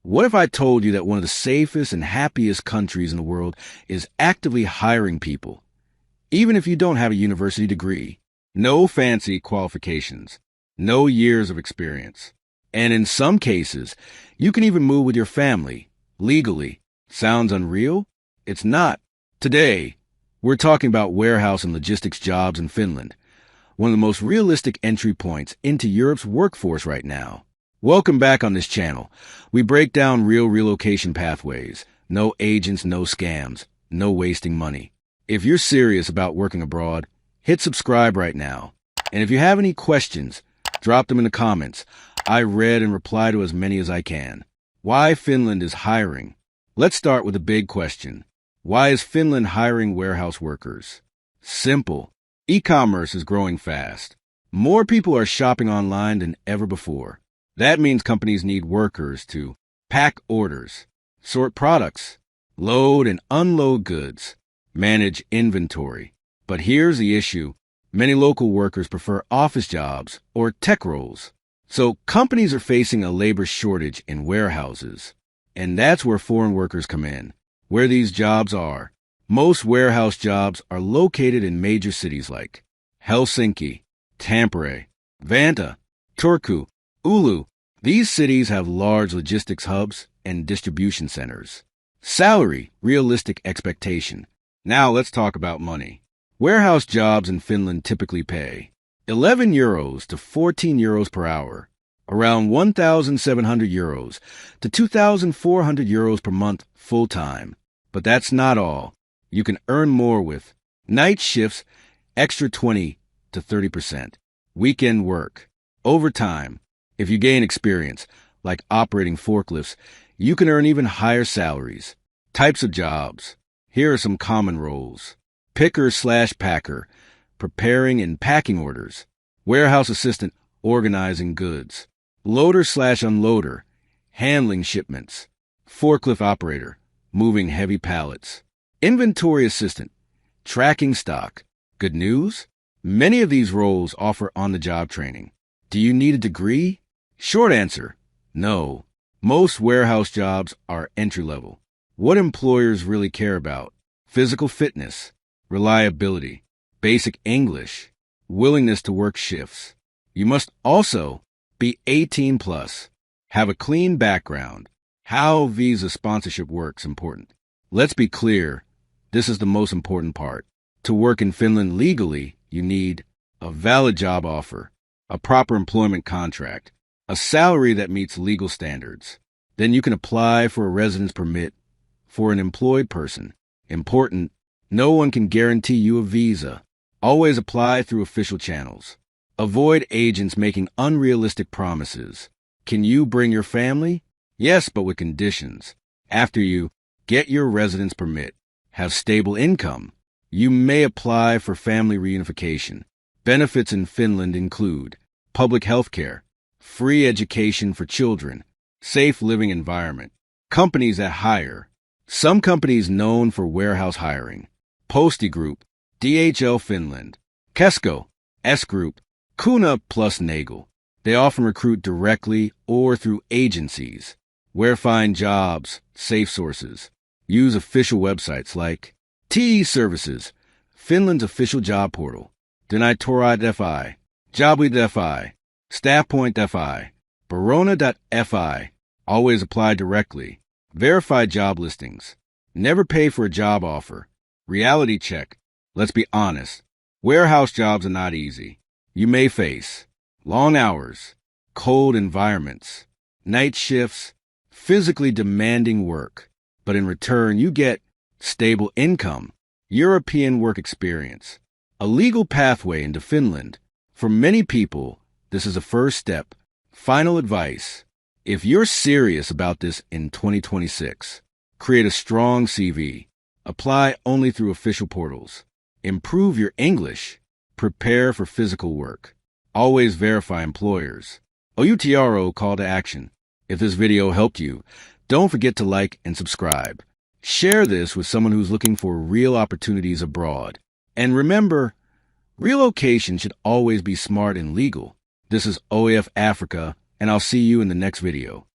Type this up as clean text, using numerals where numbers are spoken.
What if I told you that one of the safest and happiest countries in the world is actively hiring people, even if you don't have a university degree? No fancy qualifications, no years of experience. And in some cases, you can even move with your family, legally. Sounds unreal? It's not. Today, we're talking about warehouse and logistics jobs in Finland, one of the most realistic entry points into Europe's workforce right now. Welcome back on this channel. We break down real relocation pathways. No agents, no scams, no wasting money. If you're serious about working abroad, hit subscribe right now. And if you have any questions, drop them in the comments. I read and reply to as many as I can. Why Finland is hiring? Let's start with a big question. Why is Finland hiring warehouse workers? Simple. E-commerce is growing fast. More people are shopping online than ever before. That means companies need workers to pack orders, sort products, load and unload goods, manage inventory. But here's the issue. Many local workers prefer office jobs or tech roles. So companies are facing a labor shortage in warehouses. And that's where foreign workers come in. Where these jobs are. Most warehouse jobs are located in major cities like Helsinki, Tampere, Vantaa, Turku, Oulu. These cities have large logistics hubs and distribution centers. Salary, realistic expectation. Now let's talk about money. Warehouse jobs in Finland typically pay 11 euros to 14 euros per hour, around 1,700 euros to 2,400 euros per month full-time. But that's not all. You can earn more with night shifts, extra 20 to 30%, weekend work, overtime. If you gain experience, like operating forklifts, you can earn even higher salaries. Types of jobs. Here are some common roles. Picker/packer, preparing and packing orders. Warehouse assistant, organizing goods. Loader/unloader, handling shipments. Forklift operator, moving heavy pallets. Inventory assistant, tracking stock. Good news? Many of these roles offer on-the-job training. Do you need a degree? Short answer, no. Most warehouse jobs are entry-level. What employers really care about? Physical fitness, reliability, basic English, willingness to work shifts. You must also be 18 plus, have a clean background. How visa sponsorship works important. Let's be clear, this is the most important part. To work in Finland legally, you need a valid job offer, a proper employment contract, a salary that meets legal standards. Then you can apply for a residence permit for an employed person. Important, no one can guarantee you a visa. Always apply through official channels. Avoid agents making unrealistic promises. Can you bring your family? Yes, but with conditions. After you get your residence permit, have stable income, you may apply for family reunification. Benefits in Finland include public health care, free education for children, safe living environment. Companies that hire. Some companies known for warehouse hiring. Posti Group, DHL Finland, Kesko, S Group, Kuna plus Nagel. They often recruit directly or through agencies. Where find jobs, safe sources. Use official websites like TE Services, Finland's official job portal, Denaitora.fi, Jobly.fi, Staffpoint.fi, Barona.fi. Always apply directly. Verify job listings. Never pay for a job offer. Reality check. Let's be honest. Warehouse jobs are not easy. You may face long hours, cold environments, night shifts, physically demanding work. But in return, you get stable income, European work experience, a legal pathway into Finland. For many people, this is a first step. Final advice. If you're serious about this in 2026, create a strong CV. Apply only through official portals. Improve your English. Prepare for physical work. Always verify employers. OUTRO call to action. If this video helped you, don't forget to like and subscribe. Share this with someone who's looking for real opportunities abroad. And remember, relocation should always be smart and legal. This is OAF Africa, and I'll see you in the next video.